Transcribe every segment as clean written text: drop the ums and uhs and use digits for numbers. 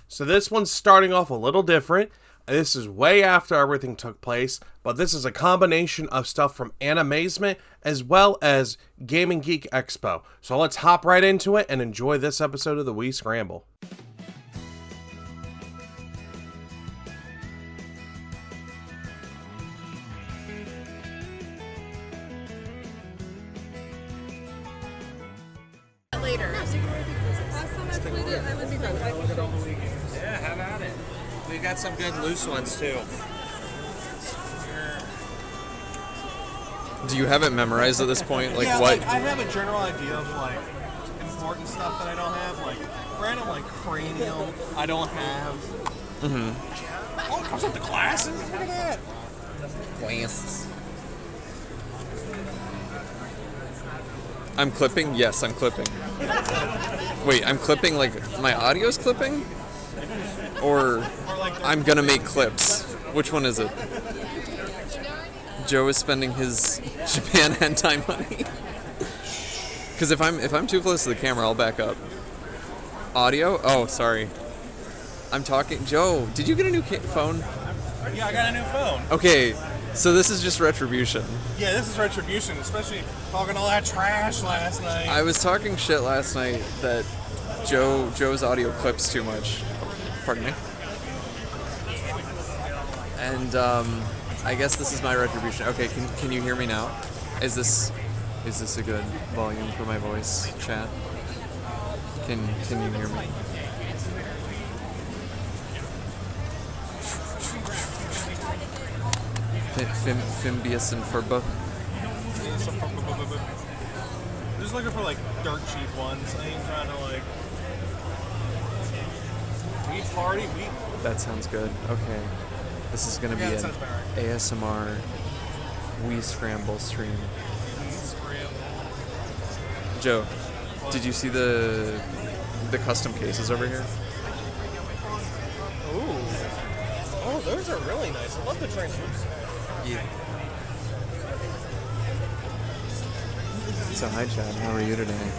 So this one's starting off a little different. This is way after everything took place, but this is a combination of stuff from Animazement as well as Game and Geek Expo. So let's hop right into it and enjoy this episode of the Wii Scramble. Later. Last time I played it, I was even Yeah, have at it. We've got some good loose ones too. Do you have it memorized at this point? Like yeah, what? Like, I have a general idea of like important stuff that I don't have. Like random like cranium, I don't have. Mm-hmm. Oh, it comes with the glasses. Look at that. Glasses. I'm clipping? Yes, I'm clipping. Wait, I'm clipping like my audio's clipping? Or I'm gonna make clips. Which one is it? Joe is spending his Japan hentai money. Because if I'm too close to the camera, I'll back up. Audio? Oh, sorry. I'm talking. Joe, did you get a new phone? Yeah, I got a new phone. Okay, so this is just retribution. Yeah, this is retribution, especially talking all that trash last night. I was talking shit last night that Joe's audio clips too much. Pardon me. And I guess this is my retribution. Okay, can you hear me now? Is this a good volume for my voice, chat? Can you hear me? Fimbius and Furba. I'm just looking for like dirt cheap ones. I ain't trying to like Wii party. Wii. That sounds good. Okay. This is gonna be an ASMR Wii Scramble stream. Joe, did you see the custom cases over here? Ooh. Oh, those are really nice. I love the translucent. Yeah. So hi Chad, how are you today?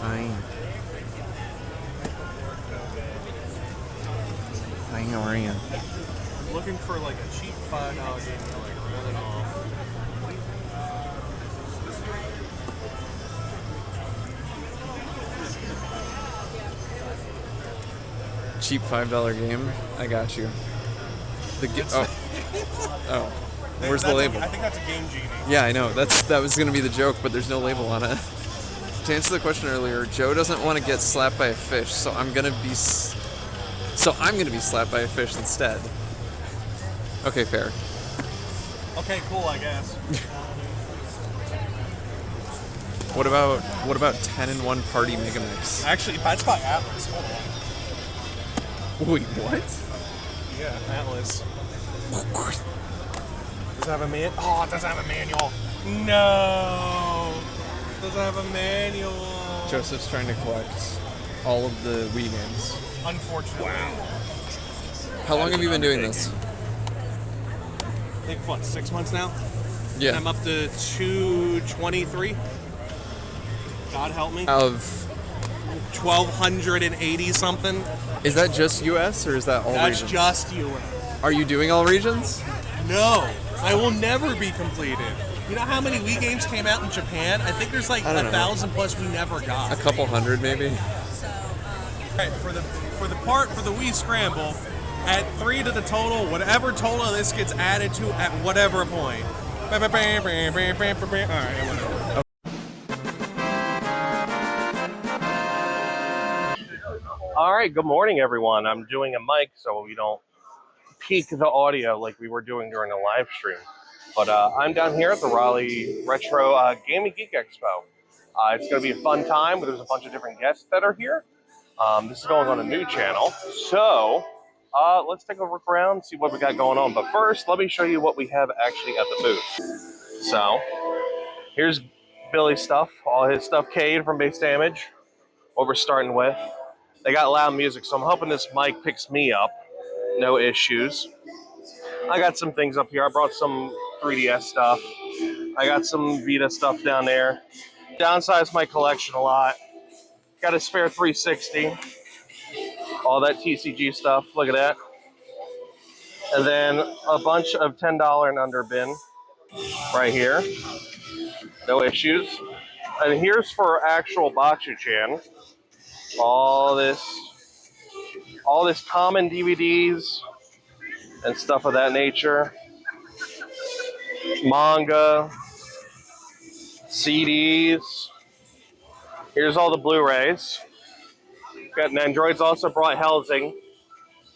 Hi. Hi, how are you? I'm looking for like a cheap $5 game to like roll it off. Cheap $5 game? I got you. Oh. Where's the label? I think that's a Game Genie. Yeah, I know. That was gonna be the joke, but there's no label on it. To answer the question earlier, Joe doesn't want to get slapped by a fish, so I'm gonna be slapped by a fish instead. Okay, fair. Okay, cool, I guess. What about 10-in-1 Party Mega Mix? Actually, that's by Atlas. Hold on. Wait, what? Yeah, Atlas. Does it have a man? Oh, it doesn't have a manual. No. It doesn't have a manual. Joseph's trying to collect all of the Wii games. Unfortunately. Wow. How long have you been doing this? I think, what, 6 months now? Yeah. I'm up to 223. God help me. Of 1,280 something. Is that just US or is that all That's regions? just US. Are you doing all regions? No, I will never be completed. You know how many Wii games came out in Japan? I think there's like 1,000 plus we never got. A couple hundred maybe. Right, for the Wii Scramble, at 3 to the total, whatever total this gets added to at whatever point. All right, whatever. All right, good morning, everyone. I'm doing a mic so we don't peak the audio like we were doing during the live stream. But I'm down here at the Raleigh Retro Game and Geek Expo. It's going to be a fun time. There's a bunch of different guests that are here. This is going on a new channel. So let's take a look around, see what we got going on. But first, let me show you what we have actually at the booth. So here's Billy's stuff, all his stuff Cade from Base Damage. What we're starting with. They got loud music, so I'm hoping this mic picks me up. No issues. I got some things up here. I brought some 3DS stuff. I got some Vita stuff down there. Downsized my collection a lot. Got a spare 360. All that TCG stuff. Look at that. And then a bunch of $10 and under bin right here. No issues. And here's for actual Bakuchan. All this common DVDs and stuff of that nature. Manga, CDs. Here's all the Blu-rays. Got an Androids also brought Helsing.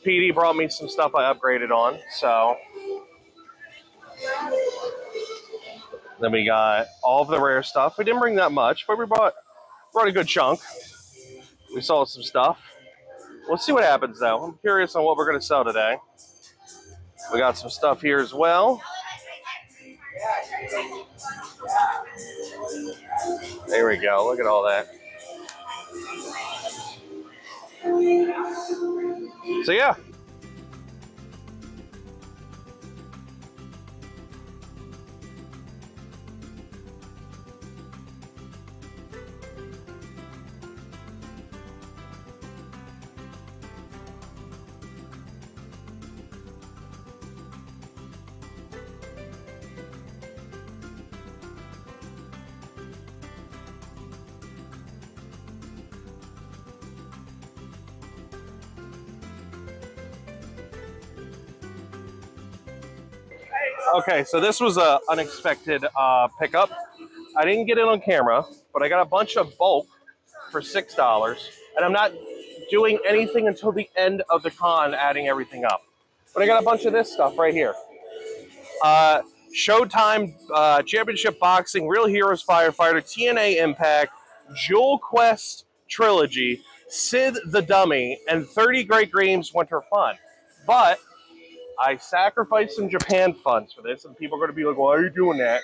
PD brought me some stuff I upgraded on, so. Then we got all of the rare stuff. We didn't bring that much, but we brought a good chunk. We sold some stuff. We'll see what happens though. I'm curious on what we're gonna sell today. We got some stuff here as well. There we go, look at all that. So yeah. Okay, so this was a unexpected pickup. I didn't get it on camera, but I got a bunch of bulk for $6, and I'm not doing anything until the end of the con, adding everything up. But I got a bunch of this stuff right here. Showtime Championship Boxing, Real Heroes Firefighter, TNA Impact, Jewel Quest Trilogy, Sid the Dummy, and 30 Great Games Winter Fun. But I sacrificed some Japan funds for this, and people are going to be like, why are you doing that?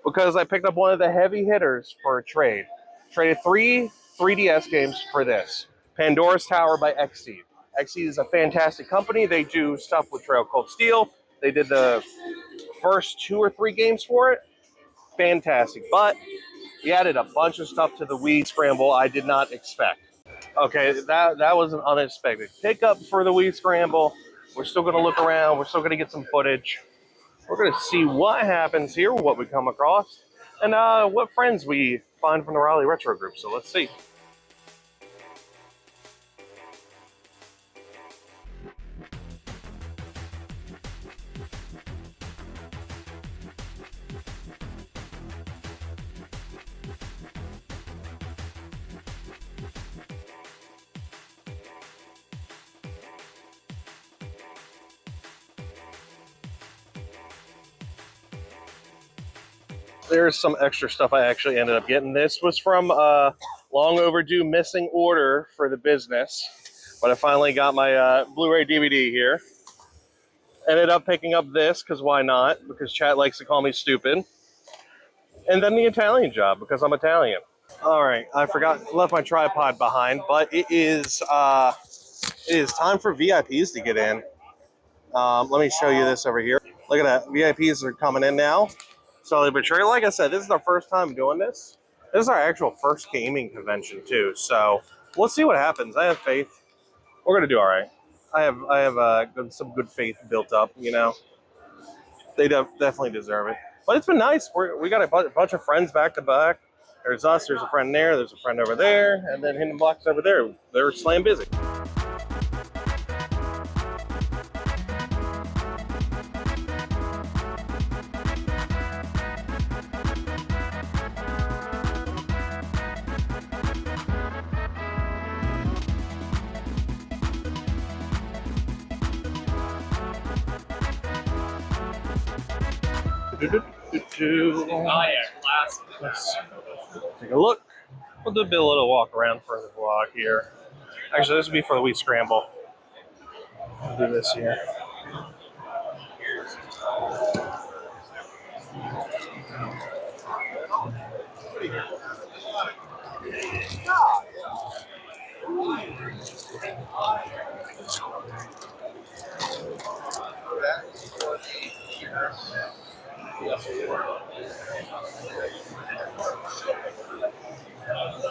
Because I picked up one of the heavy hitters for a trade. Traded 3 3DS games for this. Pandora's Tower by Xseed. Xseed is a fantastic company. They do stuff with Trail Cold Steel. They did the first 2 or 3 games for it. Fantastic. But we added a bunch of stuff to the Wii Scramble I did not expect. Okay, that was an unexpected pickup for the Wii Scramble. We're still going to look around. We're still going to get some footage. We're going to see what happens here, what we come across, and what friends we find from the Raleigh Retro Group. So let's see. There's some extra stuff I actually ended up getting. This was from a long overdue missing order for the business, but I finally got my Blu-ray DVD here. Ended up picking up this, because why not? Because chat likes to call me stupid. And then the Italian job, because I'm Italian. All right, I left my tripod behind, but it is time for VIPs to get in. Let me show you this over here. Look at that, VIPs are coming in now. So, but like I said, this is our first time doing this. This is our actual first gaming convention too. So we'll see what happens. I have faith. We're gonna do all right. I have some good faith built up. You know, they definitely deserve it. But it's been nice. We got a bunch of friends back to back. There's us. There's a friend there. There's a friend over there, and then Hidden Blocks over there. They're slam busy. Oh yeah, classic. Let's take a look. We'll do a little walk around for the vlog here. Actually, this will be for the Wii Scramble. I'll do this here.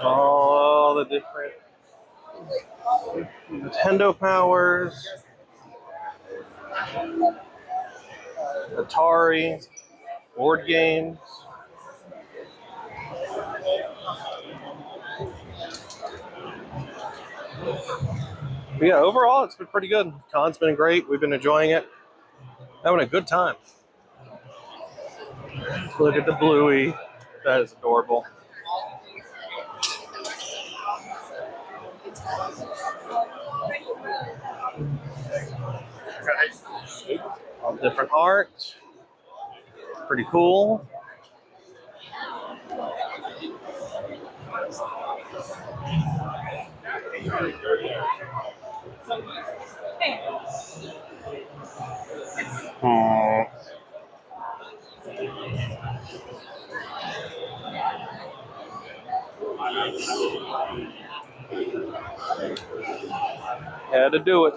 All the different Nintendo powers, Atari, board games. But yeah, overall, it's been pretty good. Con's been great. We've been enjoying it. Having a good time. Look at the Bluey. That is adorable. All different art. Pretty cool. Had to do it.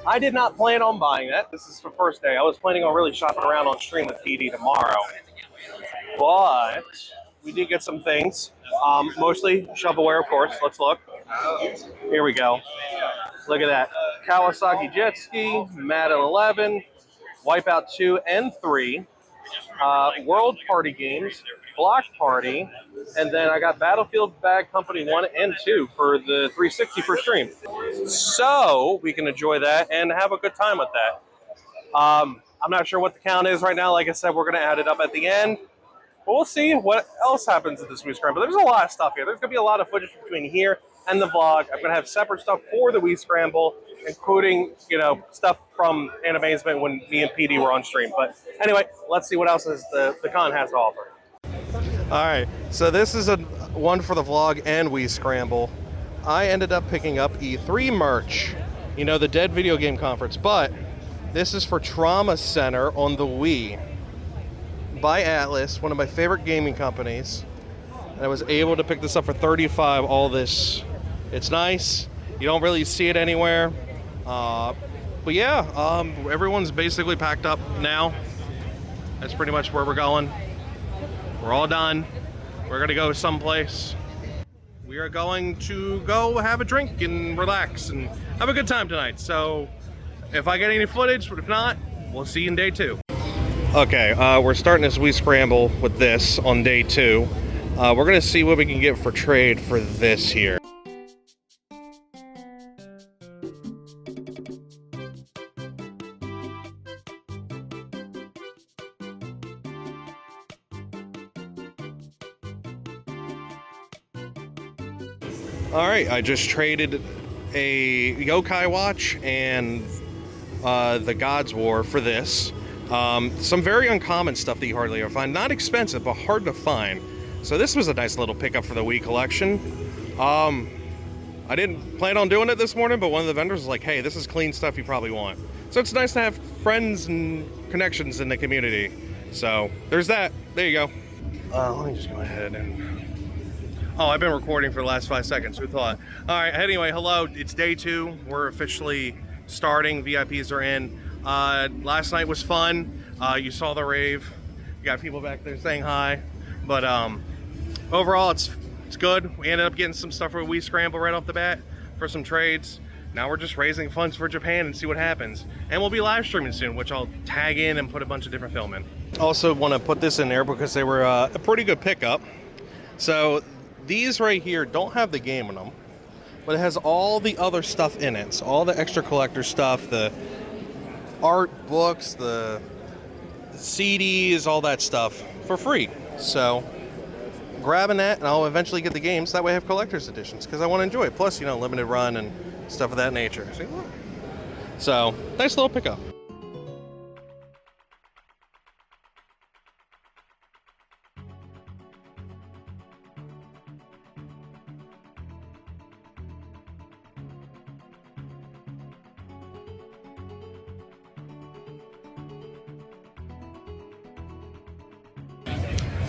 I did not plan on buying that. This is the first day. I was planning on really shopping around on stream with PD tomorrow. But we did get some things. Mostly shovelware, of course. Let's look. Here we go. Look at that. Kawasaki Jet Ski, Madden 11, Wipeout 2 and 3, World Party Games, Block Party, and then I got Battlefield Bag Company 1 and 2 for the 360 for stream. So we can enjoy that and have a good time with that. I'm not sure what the count is right now. Like I said, we're going to add it up at the end. But we'll see what else happens at this Wii Scramble. There's a lot of stuff here. There's going to be a lot of footage between here and the vlog. I'm going to have separate stuff for the Wii Scramble, including, stuff from Animazement when me and PD were on stream. But anyway, let's see what else the con has to offer. All right, so this is one for the vlog and Wii Scramble. I ended up picking up E3 merch, the Dead Video Game Conference, but this is for Trauma Center on the Wii by Atlas, one of my favorite gaming companies. And I was able to pick this up for $35, all this. It's nice. You don't really see it anywhere. But yeah, everyone's basically packed up now. That's pretty much where we're going. We're all done. We're gonna go someplace. We are going to go have a drink and relax and have a good time tonight. So if I get any footage, but if not, we'll see you in day 2. Okay, we're starting this Wii Scramble with this on day 2. We're gonna see what we can get for trade for this here. All right, I just traded a Yokai watch and the God's War for this. Some very uncommon stuff that you hardly ever find. Not expensive, but hard to find. So this was a nice little pickup for the Wii collection. I didn't plan on doing it this morning, but one of the vendors was like, hey, this is clean stuff you probably want. So it's nice to have friends and connections in the community. So there's that. There you go. Let me just go ahead and... Oh, I've been recording for the last 5 seconds. Who thought? All right, anyway, hello. It's day 2. We're officially starting. VIPs are in. Last night was fun. You saw the rave. You got people back there saying hi. But overall, it's good. We ended up getting some stuff for Wii Scramble right off the bat for some trades. Now we're just raising funds for Japan and see what happens. And we'll be live streaming soon, which I'll tag in and put a bunch of different film in. Also want to put this in there because they were a pretty good pickup. So these right here don't have the game in them, but it has all the other stuff in it. So all the extra collector stuff, the art books, the CDs, all that stuff for free. So grabbing that, and I'll eventually get the games. That way I have collector's editions because I want to enjoy it. Plus, limited run and stuff of that nature. See? So nice little pickup.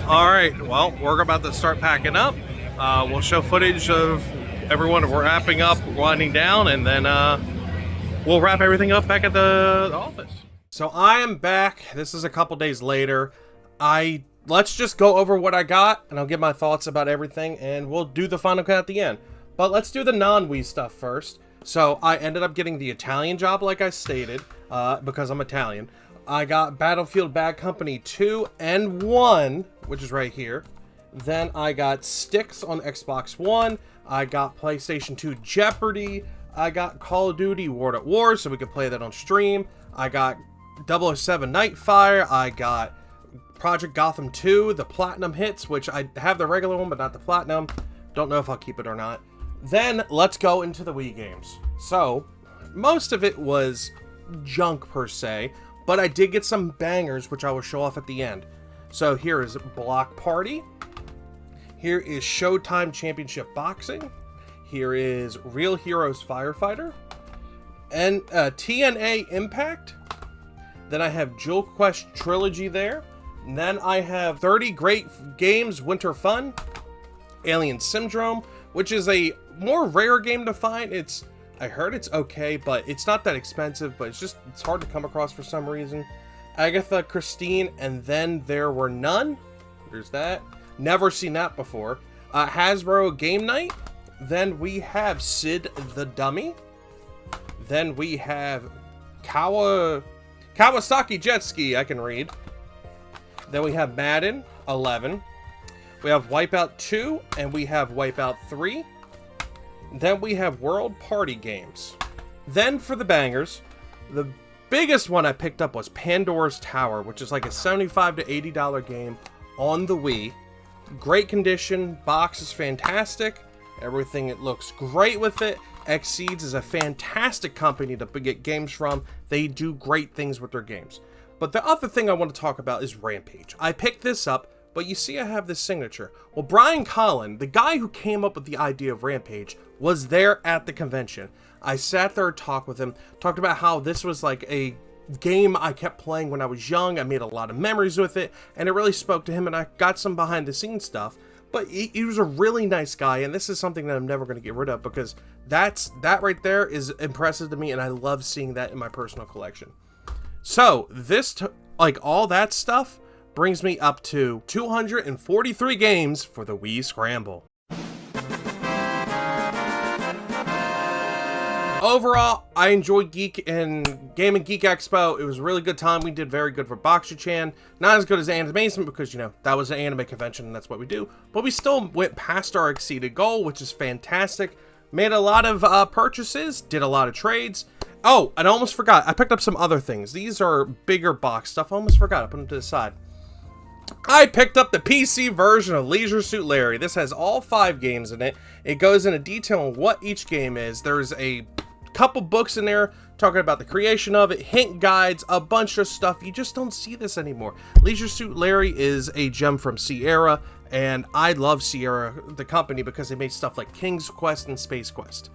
All right, well, we're about to start packing up. We'll show footage of everyone wrapping up, winding down, and then we'll wrap everything up back at the office. So I am back. This is a couple days later. Let's just go over what I got, and I'll give my thoughts about everything, and we'll do the final cut at the end. But let's do the non-Wii stuff first. So I ended up getting the Italian job, like I stated, because I'm Italian. I got Battlefield Bad Company 2 and 1, which is right here. Then I got Sticks on Xbox One. I got PlayStation 2 Jeopardy. I got Call of Duty World at War, so we could play that on stream. I got 007 Nightfire. I got Project Gotham 2, the Platinum hits, which I have the regular one, but not the Platinum. Don't know if I'll keep it or not. Then let's go into the Wii games. So most of it was junk per se, but I did get some bangers, which I will show off at the end. So here is Block Party. Here is Showtime Championship Boxing. Here is Real Heroes Firefighter. And TNA Impact. Then I have Jewel Quest Trilogy there. And then I have 30 Great Games Winter Fun. Alien Syndrome, which is a more rare game to find. I heard it's okay, but it's not that expensive, but it's hard to come across for some reason. Agatha Christine, and Then There Were None. There's that. Never seen that before. Hasbro Game Night. Then we have Sid the Dummy. Then we have Kawasaki Jet Ski, I can read. Then we have Madden 11. We have Wipeout 2, and we have Wipeout 3. Then we have World Party Games. Then for the bangers, the biggest one I picked up was Pandora's Tower, which is like a $75 to $80 game on the Wii. Great condition, box is fantastic. Everything, it looks great with it. Xseeds is a fantastic company to get games from. They do great things with their games. But the other thing I want to talk about is Rampage. I picked this up, but you see I have this signature. Well, Brian Collin, the guy who came up with the idea of Rampage, was there at the convention. I sat there and talked with him, talked about how this was like a game I kept playing when I was young. I made a lot of memories with it, and it really spoke to him, and I got some behind the scenes stuff. But he was a really nice guy, and this is something that I'm never going to get rid of, because that right there is impressive to me, and I love seeing that in my personal collection. So this, like all that stuff, brings me up to 243 games for the Wii Scramble. Overall, I enjoyed Game and Geek Expo. It was a really good time. We did very good for Boxer-chan. Not as good as Animation because, you know, that was an anime convention and that's what we do. But we still went past our exceeded goal, which is fantastic. Made a lot of purchases, did a lot of trades. Oh, and I almost forgot. I picked up some other things. These are bigger box stuff. I almost forgot. I put them to the side. I picked up the PC version of Leisure Suit Larry. This has all 5 games in it. It goes into detail on what each game is. There's a couple books in there talking about the creation of it, hint guides, a bunch of stuff. You just don't see this anymore. Leisure Suit Larry is a gem from Sierra, and I love Sierra, the company, because they made stuff like King's Quest and Space Quest.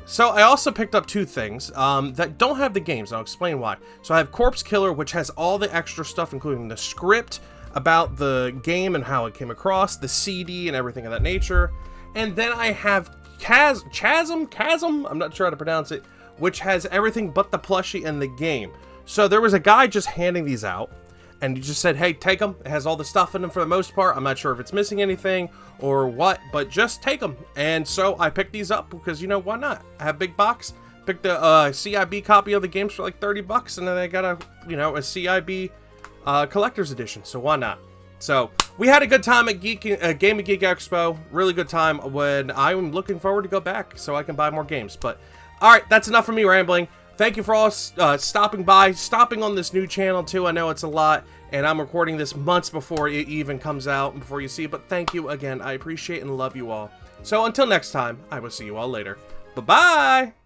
So I also picked up 2 things that don't have the games, and I'll explain why. So I have Corpse Killer, which has all the extra stuff, including the script about the game and how it came across, the CD and everything of that nature. And then I have Chasm, I'm not sure how to pronounce it, which has everything but the plushie and the game. So there was a guy just handing these out, and he just said, hey, take them. It has all the stuff in them for the most part. I'm not sure if it's missing anything or what, but just take them. And so I picked these up because, you know, why not? I have big box, picked a CIB copy of the games for like 30 bucks, and then I got a CIB collector's edition, so why not? So we had a good time at Game and Geek Expo. Really good time, when I'm looking forward to go back so I can buy more games. But all right, that's enough for me rambling. Thank you for all stopping on this new channel too. I know it's a lot, and I'm recording this months before it even comes out, before you see it. But thank you again. I appreciate and love you all. So until next time, I will see you all later. Bye-bye!